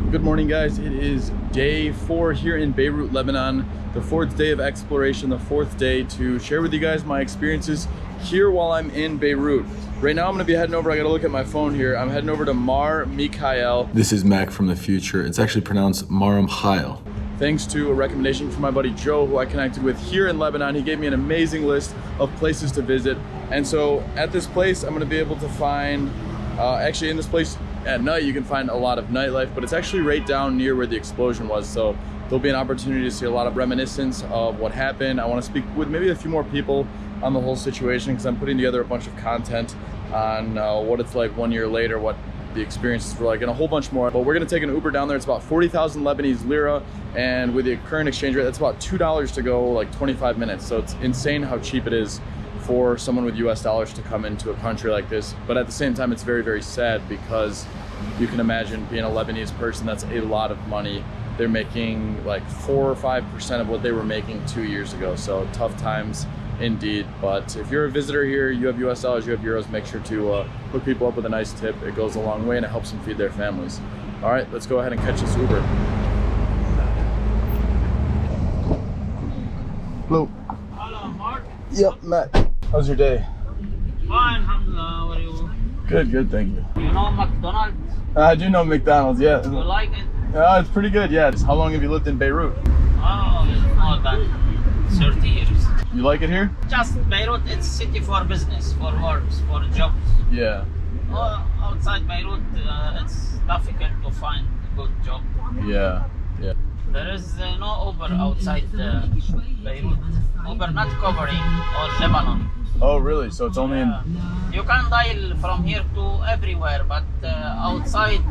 Good morning, guys. It is day 4 here in Beirut, Lebanon. The 4th day of exploration, the 4th day to share with you guys my experiences here while I'm in Beirut. Right now I'm gonna be heading over, I gotta look at my phone here. I'm heading over to Mar Mikhael. This is Mac from the future. It's actually pronounced Mar Mikhael. Thanks to a recommendation from my buddy Joe, who I connected with here in Lebanon. He gave me an amazing list of places to visit. And so at this place, I'm gonna be able to find, actually in this place at night, you can find a lot of nightlife, but it's actually right down near where the explosion was. So there'll be an opportunity to see a lot of reminiscence of what happened. I wanna speak with maybe a few more people on the whole situation because I'm putting together a bunch of content on what it's like 1 year later, what the experiences were like, and a whole bunch more. But we're gonna take an Uber down there. It's about 40,000 Lebanese lira, and with the current exchange rate, that's about $2 to go like 25 minutes. So it's insane how cheap it is for someone with US dollars to come into a country like this. But at the same time, it's very, very sad because you can imagine being a Lebanese person, that's a lot of money. They're making like 4 or 5% of what they were making 2 years ago. So tough times indeed. But if you're a visitor here, you have US dollars, you have euros, make sure to hook people up with a nice tip. It goes a long way and it helps them feed their families. All right, let's go ahead and catch this Uber. Hello. Hello, Mark. Yep, Matt. How's your day? Fine, alhamdulillah. How are you? Good, good, thank you. You know McDonald's? I do know McDonald's, yeah. You like it? It's pretty good, yeah. How long have you lived in Beirut? Oh, it's more than 30 years. You like it here? Just Beirut, it's city for business, for works, for jobs. Yeah. Outside Beirut, it's difficult to find a good job. Yeah, yeah. There is no Uber outside Beirut. Uber not covering all Lebanon. Oh, really? So it's only in... You can dial from here to everywhere, but outside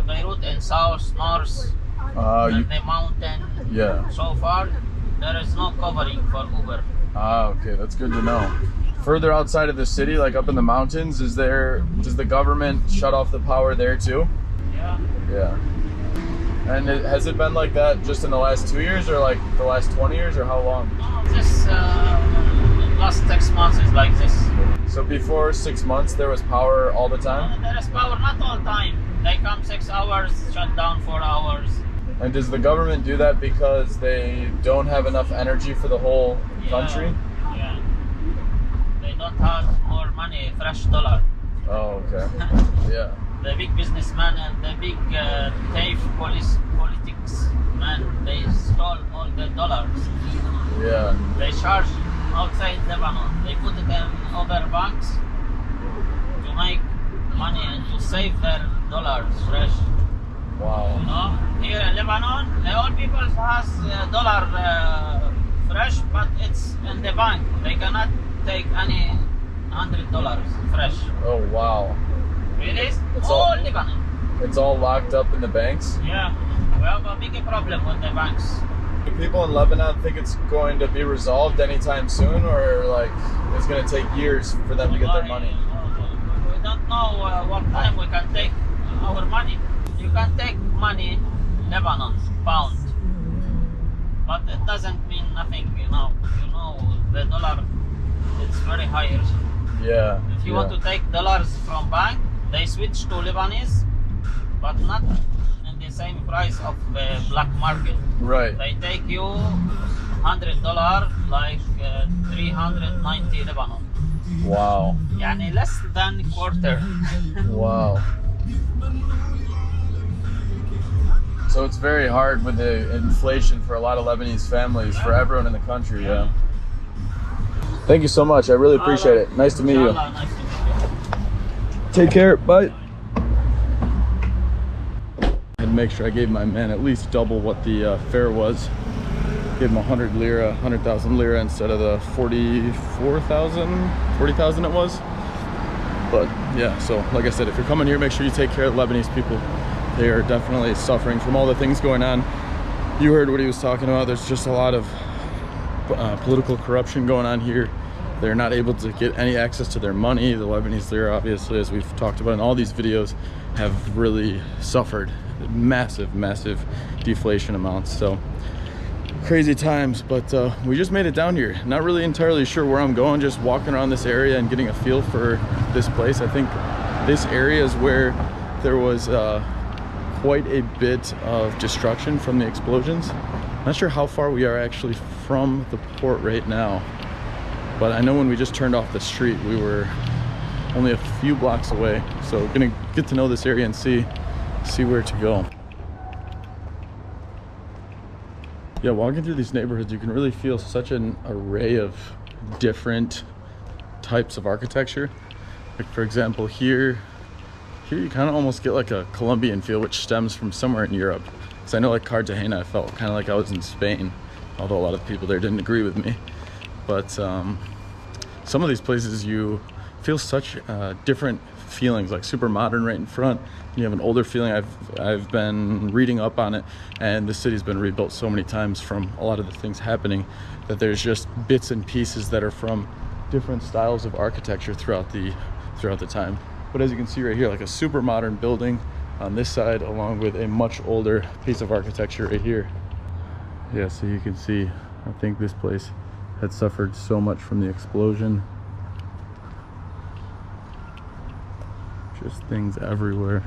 Beirut and south, north, and the mountain, yeah. so far, there is no covering for Uber. Ah, okay, that's good to know. Further outside of the city, like up in the mountains, does the government shut off the power there too? Yeah. Yeah. And has it been like that just in the last 2 years, or like the last 20 years, or how long? This last 6 months is like this. So before 6 months, there was power all the time? There is power not all time. They come 6 hours, shut down 4 hours. And does the government do that because they don't have enough energy for the whole country? Yeah. They don't have more money, fresh dollar. Oh, okay. Yeah. The big businessman and the big thief politics man, they stole all the dollars. Yeah. They charge outside Lebanon. They put it in other banks to make money and to save their dollars fresh. Wow. You know, here in Lebanon, all people has dollar fresh, but it's in the bank. They cannot take any $100 fresh. Oh, wow. Really? It's all all- Lebanon. It's all locked up in the banks? Yeah, we have a big problem with the banks. Do people in Lebanon think it's going to be resolved anytime soon, or like it's going to take years for them to get their money? We don't know what time we can take our money. You can take money, Lebanon, pound, but it doesn't mean nothing, you know. You know, the dollar, it's very higher. Yeah. If you want to take dollars from bank, they switch to Lebanese, but not in the same price of the black market. Right. They take you $100 like 390 Lebanon. Wow. Yani less than quarter. Wow. So it's very hard with the inflation for a lot of Lebanese families, for everyone in the country, yeah. Thank you so much. I really appreciate it. Nice to meet you. Inshallah, nice to meet you. Take care. Bye. And make sure I gave my man at least double what the fare was. Gave him 100,000 lira instead of the 40,000 it was. But yeah, so like I said, if you're coming here, make sure you take care of the Lebanese people. They are definitely suffering from all the things going on. You heard what he was talking about. There's just a lot of political corruption going on here. They're not able to get any access to their money. The Lebanese lira, obviously, as we've talked about in all these videos, have really suffered massive, massive deflation amounts. So crazy times, but we just made it down here. Not really entirely sure where I'm going, just walking around this area and getting a feel for this place. I think this area is where there was quite a bit of destruction from the explosions. Not sure how far we are actually from the port right now, but I know when we just turned off the street, we were only a few blocks away. So gonna get to know this area and see where to go. Yeah, walking through these neighborhoods, you can really feel such an array of different types of architecture. Like for example, here you kind of almost get like a Colombian feel, which stems from somewhere in Europe. So I know like Cartagena, I felt kind of like I was in Spain, although a lot of people there didn't agree with me. But some of these places you feel such different feelings, like super modern right in front. You have an older feeling. I've been reading up on it, and the city's been rebuilt so many times from a lot of the things happening that there's just bits and pieces that are from different styles of architecture throughout the time. But as you can see right here, like a super modern building on this side, along with a much older piece of architecture right here. Yeah, so you can see, I think this place had suffered so much from the explosion. Just things everywhere.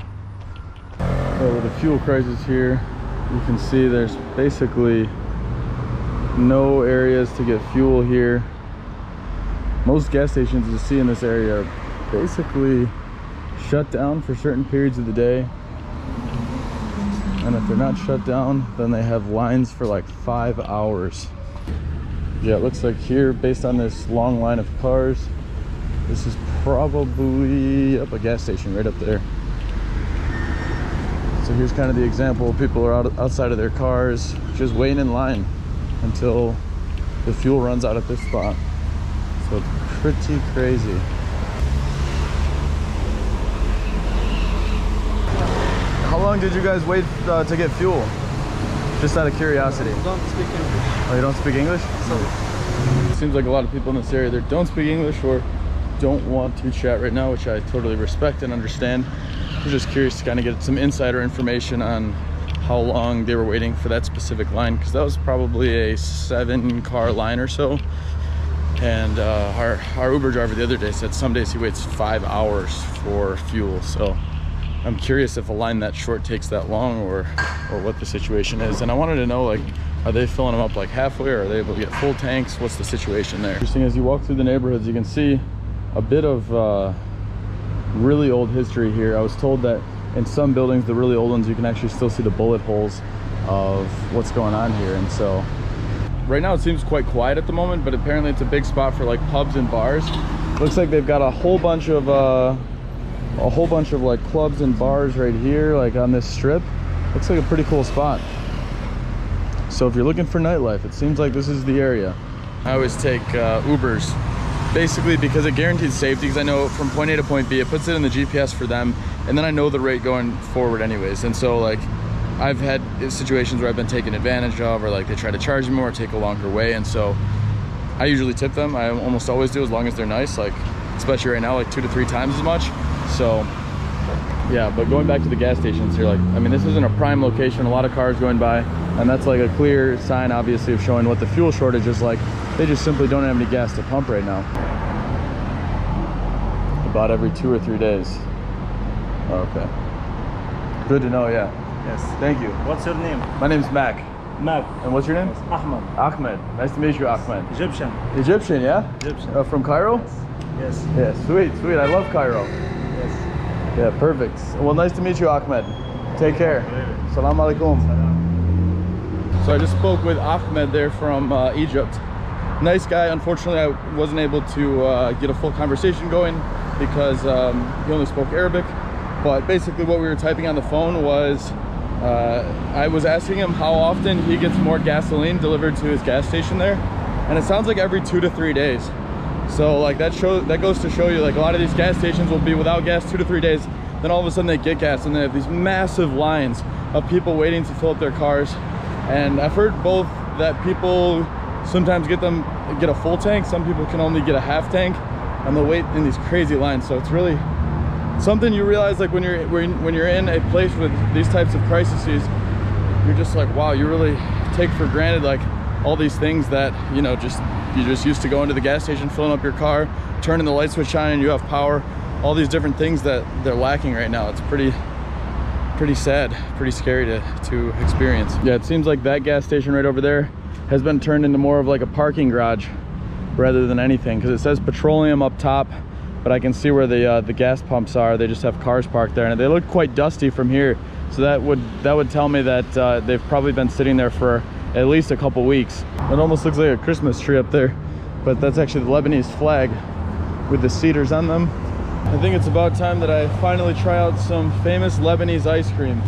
So with the fuel crisis here, you can see there's basically no areas to get fuel here. Most gas stations you see in this area are basically shut down for certain periods of the day, and if they're not shut down, then they have lines for like 5 hours. Yeah, it looks like here, based on this long line of cars, this is probably a gas station right up there. So here's kind of the example. People are outside of their cars just waiting in line until the fuel runs out at this spot. So it's pretty crazy. How long did you guys wait to get fuel? Just out of curiosity. Don't speak English. Oh, you don't speak English? Sorry. It seems like a lot of people in this area either don't speak English or don't want to chat right now, which I totally respect and understand. I'm just curious to kind of get some insider information on how long they were waiting for that specific line, because that was probably a 7-car line or so. And our Uber driver the other day said some days he waits 5 hours for fuel. So I'm curious if a line that short takes that long, or what the situation is. And I wanted to know, like, are they filling them up like halfway, or are they able to get full tanks? What's the situation there? Interesting, as you walk through the neighborhoods, you can see a bit of really old history here. I was told that in some buildings, the really old ones, you can actually still see the bullet holes of what's going on here. And so right now it seems quite quiet at the moment, but apparently it's a big spot for like pubs and bars. Looks like they've got a whole bunch of like clubs and bars right here, like on this strip. Looks like a pretty cool spot. So if you're looking for nightlife, it seems like this is the area. I always take Ubers, basically because it guarantees safety, because I know from point A to point B, it puts it in the GPS for them, and then I know the rate going forward anyways. And so like I've had situations where I've been taken advantage of, or like they try to charge me more or take a longer way, and so I usually tip them. I almost always do, as long as they're nice, like especially right now, like 2 to 3 times as much. So yeah, but going back to the gas stations here, like, I mean, this isn't a prime location, a lot of cars going by, and that's like a clear sign obviously of showing what the fuel shortage is like. They just simply don't have any gas to pump right now. About every 2 or 3 days. Okay, good to know. Yeah, Yes. thank you. What's your name? My name's Mac. Mac. And what's your name? Ahmed. Ahmed. Nice to meet you, Ahmed. Egyptian. Egyptian, yeah? Egyptian. From Cairo? Yes. Yeah, sweet, sweet. I love Cairo. Yes. Yeah, perfect. Well, nice to meet you, Ahmed. Take care. Salam alaikum. So I just spoke with Ahmed there from Egypt. Nice guy. Unfortunately, I wasn't able to get a full conversation going because he only spoke Arabic. But basically what we were typing on the phone was, I was asking him how often he gets more gasoline delivered to his gas station there. And it sounds like every 2 to 3 days. So like that goes to show you, like, a lot of these gas stations will be without gas 2 to 3 days. Then all of a sudden they get gas, and they have these massive lines of people waiting to fill up their cars. And I've heard both that people sometimes get a full tank, some people can only get a half tank, and they'll wait in these crazy lines. So it's really something you realize, like when you're in a place with these types of crises, you're just like, wow, you really take for granted like all these things that, you know, you're just used to going to the gas station, filling up your car, turning the light switch on, and you have power. All these different things that they're lacking right now. It's pretty pretty sad, pretty scary to experience. Yeah, it seems like that gas station right over there has been turned into more of like a parking garage rather than anything, because it says petroleum up top, but I can see where the gas pumps are. They just have cars parked there, and they look quite dusty from here. So that would tell me that they've probably been sitting there for at least a couple weeks. It almost looks like a Christmas tree up there, but that's actually the Lebanese flag with the cedars on them. I think it's about time that I finally try out some famous Lebanese ice cream.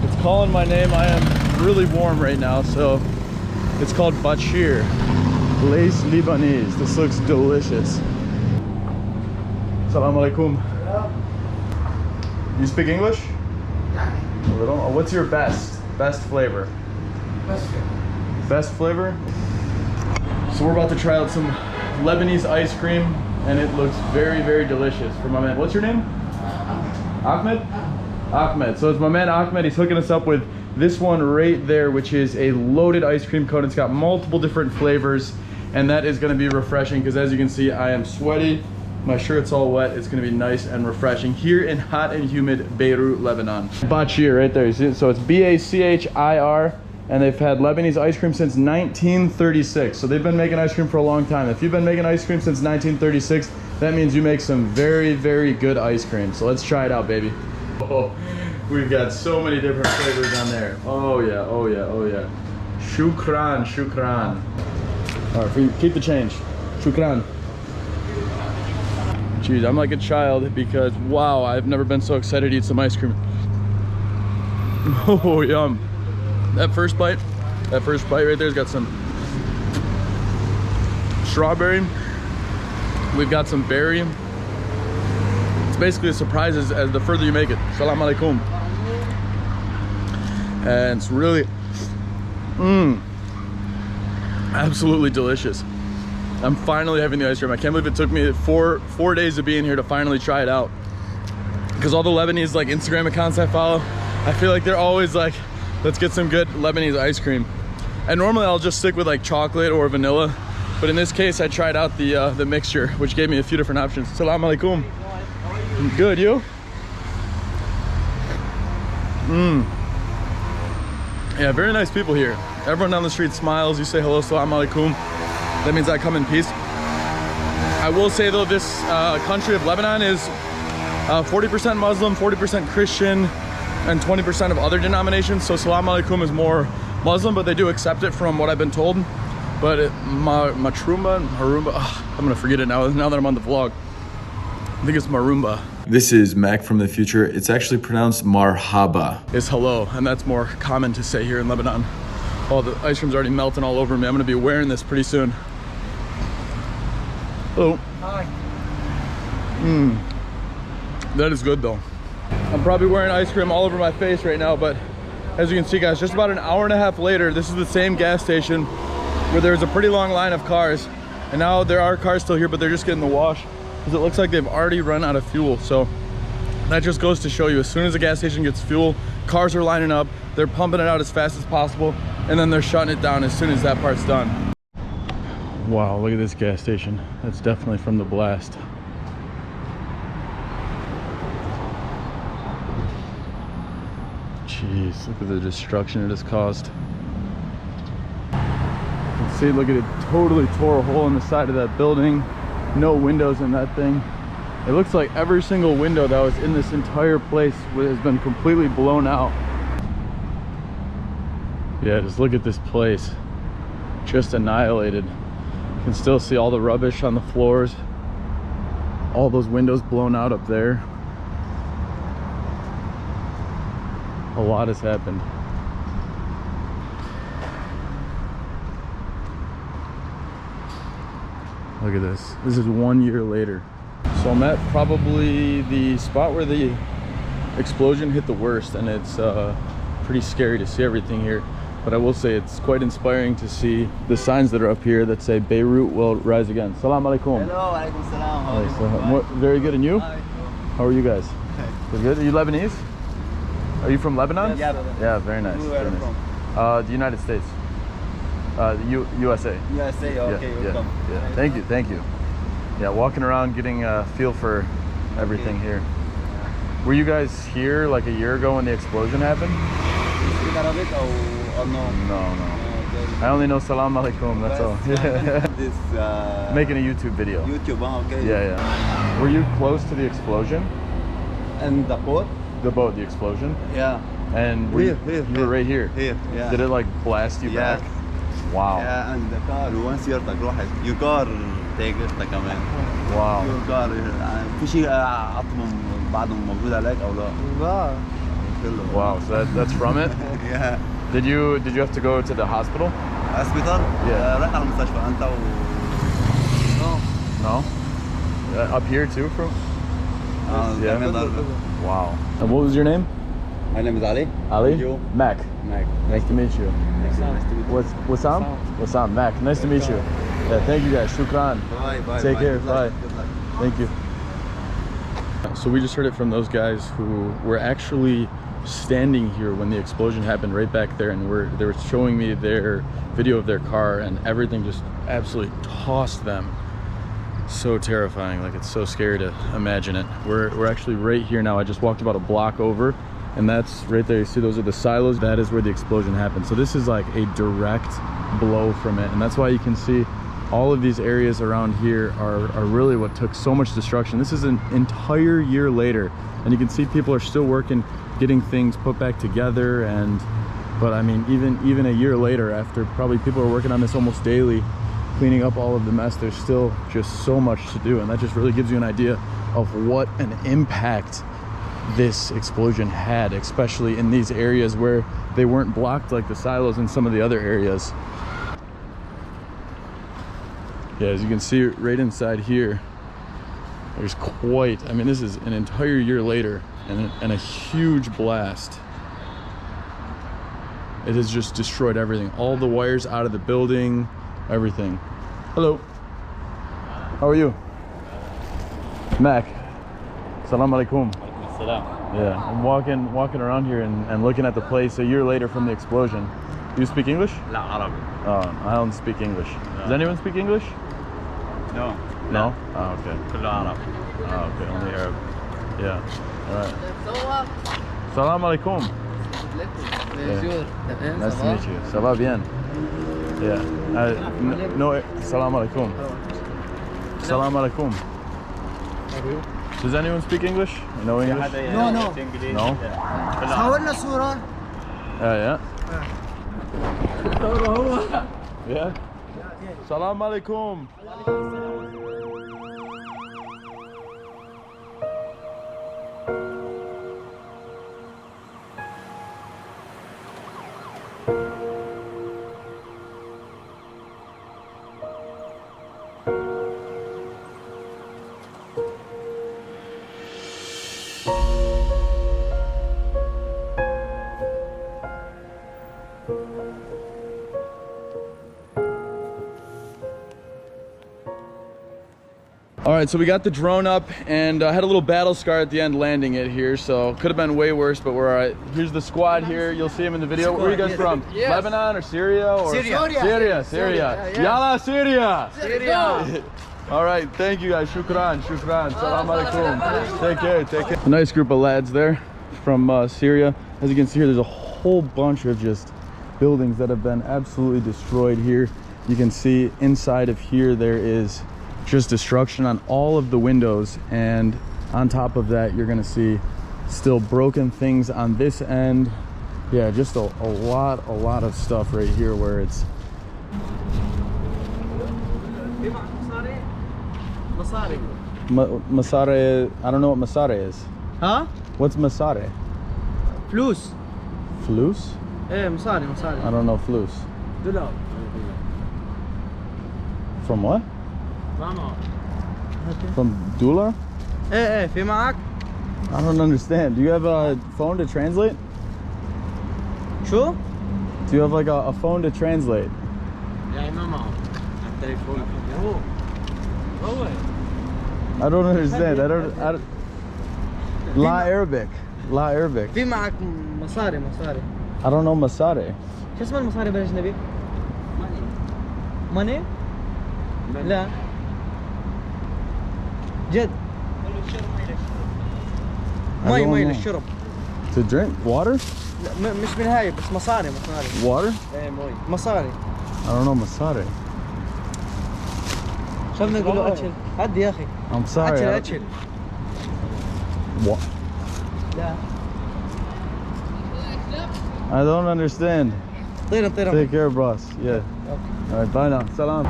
It's calling my name. I am really warm right now, so it's called Bachir Les Libanese. This looks delicious. Assalamu alaikum. You speak English? A little. What's your best flavor? Best flavor? So we're about to try out some Lebanese ice cream, and it looks very, very delicious for my man. What's your name? Ahmed? Ahmed. So it's my man Ahmed. He's hooking us up with this one right there, which is a loaded ice cream cone. It's got multiple different flavors, and that is going to be refreshing because, as you can see, I am sweaty. My shirt's all wet. It's going to be nice and refreshing here in hot and humid Beirut, Lebanon. Bachir right there. You see it? So it's B-A-C-H-I-R, and they've had Lebanese ice cream since 1936. So they've been making ice cream for a long time. If you've been making ice cream since 1936, that means you make some very, very good ice cream. So let's try it out, baby. Oh, we've got so many different flavors on there. Oh yeah, oh yeah, oh yeah. Shukran, shukran. All right, for you, keep the change. Shukran. Jeez, I'm like a child because, wow, I've never been so excited to eat some ice cream. Oh, yum. That first bite right there's got some strawberry. We've got some berry. It's basically a surprise as the further you make it. Salam alaikum. And it's really, absolutely delicious. I'm finally having the ice cream. I can't believe it took me four days of being here to finally try it out. Because all the Lebanese like Instagram accounts I follow, I feel like they're always like, let's get some good Lebanese ice cream. And normally I'll just stick with like chocolate or vanilla, but in this case I tried out the mixture, which gave me a few different options. Salam alaikum. Good, you? Yeah, very nice people here. Everyone down the street smiles. You say hello, salam alaikum. That means I come in peace. I will say though, this country of Lebanon is 40% Muslim, 40% Christian, and 20% of other denominations. So salam alaikum is more Muslim, but they do accept it from what I've been told. But Marumba, I'm gonna forget it now that I'm on the vlog. I think it's Marumba. This is Mac from the future. It's actually pronounced marhaba. It's hello, and that's more common to say here in Lebanon. Oh, the ice cream's already melting all over me. I'm gonna be wearing this pretty soon. Hello. Hi. That is good though. I'm probably wearing ice cream all over my face right now, but as you can see guys, just about an hour and a half later, this is the same gas station where there was a pretty long line of cars, and now there are cars still here, but they're just getting the wash because it looks like they've already run out of fuel. So that just goes to show you, as soon as the gas station gets fuel, cars are lining up, they're pumping it out as fast as possible, and then they're shutting it down as soon as that part's done. Wow, look at this gas station. That's definitely from the blast. Jeez, look at the destruction it has caused. You can see, look at it, totally tore a hole in the side of that building. No windows in that thing. It looks like every single window that was in this entire place has been completely blown out. Yeah, just look at this place. Just annihilated. You can still see all the rubbish on the floors. All those windows blown out up there. A lot has happened. Look at this. This is 1 year later. So I'm at probably the spot where the explosion hit the worst, and it's pretty scary to see everything here. But I will say it's quite inspiring to see the signs that are up here that say Beirut will rise again. Salam alaikum. Hello, alaikum salam. What, very good, and you? Hi. How are you guys? Okay. Good. Are you Lebanese? Are you from Lebanon? Yes, yeah. Yeah, very nice. Where are Very you nice. from? The United States. The USA. USA, okay, yeah, welcome. yeah. Thank you, thank you. Yeah, walking around getting a feel for everything here. Were you guys here like a year ago when the explosion happened? You speak Arabic or no? No, no. Okay. I only know salam alaikum, that's all. This Making a YouTube video. YouTube, okay. Yeah, yeah. Were you close to the explosion? And the boat? The boat, the explosion? Yeah. And were you were right here? Here, yeah. Did it like blast you Yes. back? Wow. Yeah, and the car once سيارتك راحت your car تاجرتك كمان. Wow. Your car في شيء عطم بعده موجود عليك أو لا؟ لا. كله. Wow, so that's from it? Yeah. Did you have to go to the hospital? hospital? Yeah. رحت على المستشفى أنت و. No? Up here too from? Yeah. كمان ضربة. Wow. And what was your name? My name is Ali. Ali? You? Mac. Mac. Nice to meet you. Nice to meet you. Wassam? Wassam. Mac. Nice to meet you. Yeah, thank you guys. Shukran. Bye, bye. Take bye. care. Good luck. Bye. Good luck. Thank you. So we just heard it from those guys who were actually standing here when the explosion happened right back there, and they were showing me their video of their car, and everything just absolutely tossed them. So terrifying, like it's so scary to imagine it. We're actually right here now. I just walked about a block over, and that's right there. You see those are the silos. That is where the explosion happened. So this is like a direct blow from it, and that's why you can see all of these areas around here are really what took so much destruction. This is an entire year later, and you can see people are still working, getting things put back together. But I mean, even a year later, after probably people are working on this almost daily, cleaning up all of the mess, there's still just so much to do. And that just really gives you an idea of what an impact this explosion had, especially in these areas where they weren't blocked like the silos in some of the other areas. Yeah, as you can see right inside here, there's quite, I mean, this is an entire year later, and a huge blast. It has just destroyed everything. All the wires out of the building, everything. Hello. How are you? Mac. Salam alaikum. Yeah, I'm walking around here and looking at the place a year later from the explosion. Do you speak English? لا عربي. Oh, I don't speak English. Does anyone speak English? No. No? Oh, okay. كله عرب. Oh, okay, only Arab. Yeah. All right. Salam alaikum. Nice to meet you. Ça va bien? Yeah. No, salam alaikum. Salam alaikum. Does anyone speak English? No English? No, no. No? صورنا صورة. Yeah. Yeah? Salam alaikum. All right, so we got the drone up, and I had a little battle scar at the end landing it here, so could have been way worse, but we're all right. Here's the squad here. You'll see them in the video. Where are you guys from? Yes. Lebanon or Syria? Or Syria. Syria. Yeah. Yalla, Syria. Syria. All right, thank you guys. Shukran. Salam alaikum. Take care. A nice group of lads there from Syria. As you can see here, there's a whole bunch of just buildings that have been absolutely destroyed here. You can see inside of here there is just destruction on all of the windows, and on top of that you're gonna see still broken things on this end. Yeah, just a lot of stuff right here where it's Masare. I don't know what Masare is. Huh? What's Masare? فلوس. Flus? ايه مصاري. I don't know flus. دولار. From what? ماما. From Dula? ايه في معك؟ I don't understand. Do you have a phone to translate? شو؟ Do you have like a phone to translate? يعني ما معه. التليفون. هو. I don't understand. I don't La Arabic. في معك مصاري. I don't know Masare. شو اسم المصاري بالاجنبي؟ ماني؟ لا. جد. مي don't know. للشرب. To drink? Water? لا مش من هاي بس مصاري. Water? ايه مي مصاري. I don't know Masare. شو بدنا نقول له اكل؟ عدي يا اخي. I'm sorry. اكل. What? لا. I don't understand. طيرا. Take care, boss. Yeah. All right, bye now. Salam.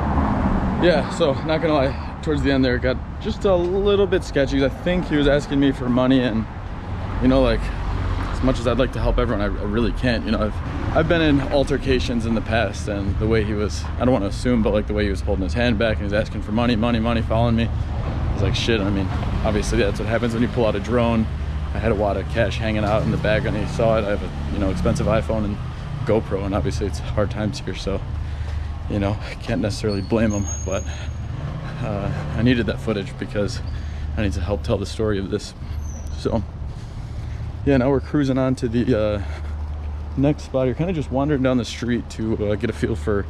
Yeah, so not gonna lie, towards the end there, it got just a little bit sketchy. I think he was asking me for money, and you know, like, as much as I'd like to help everyone, I really can't. You know, I've been in altercations in the past, and the way he was, I don't want to assume, but like the way he was holding his hand back and he was asking for money, following me. I was like, shit. I mean, obviously that's what happens when you pull out a drone. I had a wad of cash hanging out in the bag, and he saw it. I have a, you know, expensive iPhone and GoPro, and obviously it's hard times here, so you know, I can't necessarily blame him, but I needed that footage because I need to help tell the story of this. So yeah, now we're cruising on to the next spot. You're kind of just wandering down the street to get a feel for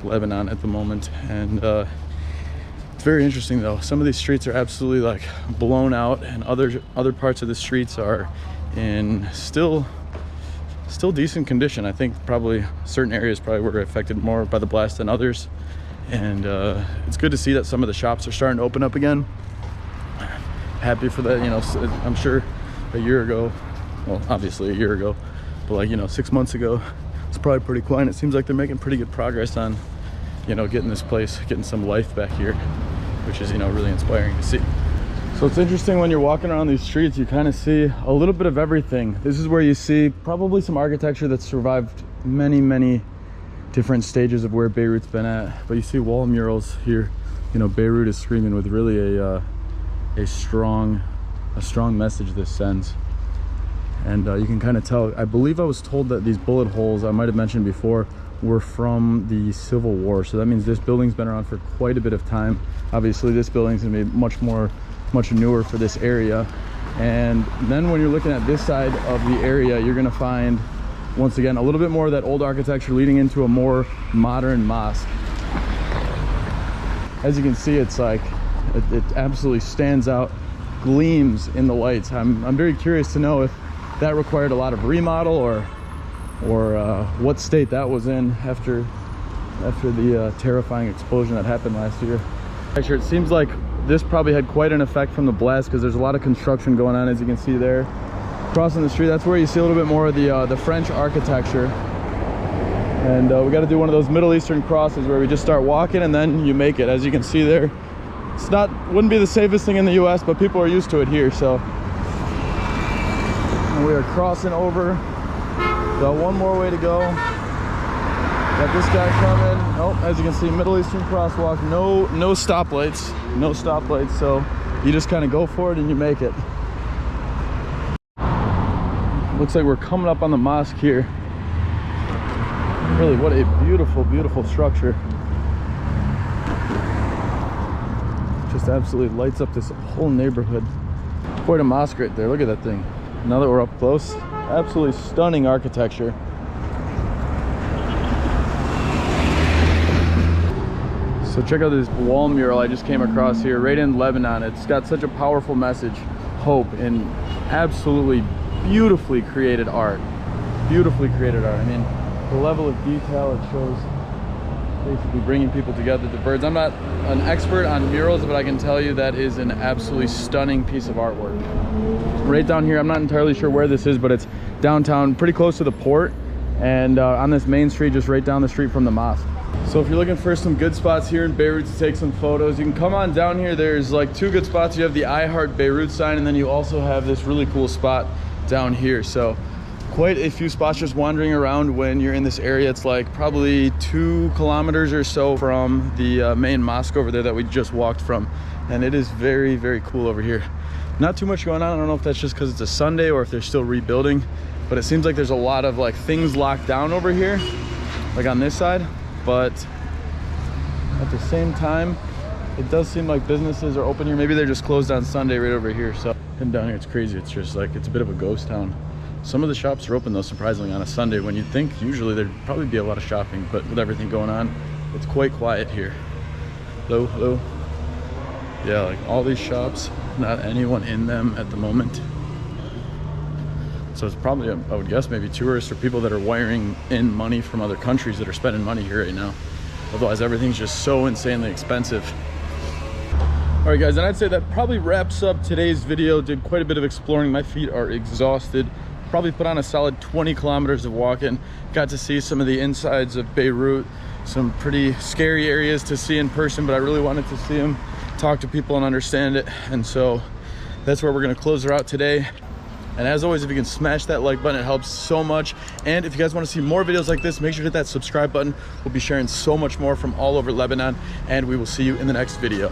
Lebanon at the moment, and it's very interesting though. Some of these streets are absolutely like blown out, and other parts of the streets are in still decent condition. I think probably certain areas probably were affected more by the blast than others, and it's good to see that some of the shops are starting to open up again. Happy for that. You know, I'm sure a year ago, well obviously a year ago, but like, you know, 6 months ago it's probably pretty quiet. It seems like they're making pretty good progress on, you know, getting this place, getting some life back here, which is, you know, really inspiring to see. So it's interesting when you're walking around these streets, you kind of see a little bit of everything. This is where you see probably some architecture that's survived many different stages of where Beirut's been at. But you see wall murals here. You know, Beirut is screaming with really a strong message this sends. And you can kind of tell. I believe I was told that these bullet holes, I might have mentioned before, were from the Civil War. So that means this building's been around for quite a bit of time. Obviously this building's gonna be much newer for this area. And then when you're looking at this side of the area, you're gonna find, once again, a little bit more of that old architecture leading into a more modern mosque. As you can see, it's like, it absolutely stands out, gleams in the lights. I'm very curious to know if that required a lot of remodel or what state that was in after the terrifying explosion that happened last year. Actually, it seems like this probably had quite an effect from the blast because there's a lot of construction going on, as you can see there. Crossing the street, that's where you see a little bit more of the French architecture. And we got to do one of those Middle Eastern crosses where we just start walking and then you make it. As you can see there, wouldn't be the safest thing in the US, but people are used to it here. So and we are crossing over. Got one more way to go. Got this guy coming. Oh, as you can see, Middle Eastern crosswalk. No stoplights. No stoplights. So you just kind of go for it and you make it. Looks like we're coming up on the mosque here. Really, what a beautiful structure. Just absolutely lights up this whole neighborhood. Quite a mosque right there. Look at that thing. Now that we're up close, absolutely stunning architecture. So check out this wall mural I just came across here right in Lebanon. It's got such a powerful message, hope, and absolutely beautifully created art. Beautifully created art. I mean, the level of detail it shows, basically bringing people together, the birds. I'm not an expert on murals, but I can tell you that is an absolutely stunning piece of artwork. Right down here, I'm not entirely sure where this is, but it's downtown, pretty close to the port, and on this main street, just right down the street from the mosque. So if you're looking for some good spots here in Beirut to take some photos, you can come on down here. There's like 2 good spots. You have the I Heart Beirut sign, and then you also have this really cool spot down here. So quite a few spots just wandering around when you're in this area. It's like probably 2 kilometers or so from the main mosque over there that we just walked from. And it is very cool over here. Not too much going on. I don't know if that's just because it's a Sunday or if they're still rebuilding, but it seems like there's a lot of like things locked down over here, like on this side. But at the same time, it does seem like businesses are open here. Maybe they're just closed on Sunday right over here. So and down here, it's crazy. It's just like, it's a bit of a ghost town. Some of the shops are open though, surprisingly, on a Sunday, when you'd think usually there'd probably be a lot of shopping, but with everything going on, it's quite quiet here. Hello. Yeah, like all these shops, not anyone in them at the moment. So it's probably, I would guess, maybe tourists or people that are wiring in money from other countries that are spending money here right now. Otherwise, everything's just so insanely expensive. All right, guys, and I'd say that probably wraps up today's video. Did quite a bit of exploring. My feet are exhausted. Probably put on a solid 20 kilometers of walking. Got to see some of the insides of Beirut. Some pretty scary areas to see in person, but I really wanted to see them, talk to people and understand it. And so that's where we're gonna close her out today. And as always, if you can smash that like button, it helps so much. And if you guys want to see more videos like this, make sure to hit that subscribe button. We'll be sharing so much more from all over Lebanon, and we will see you in the next video.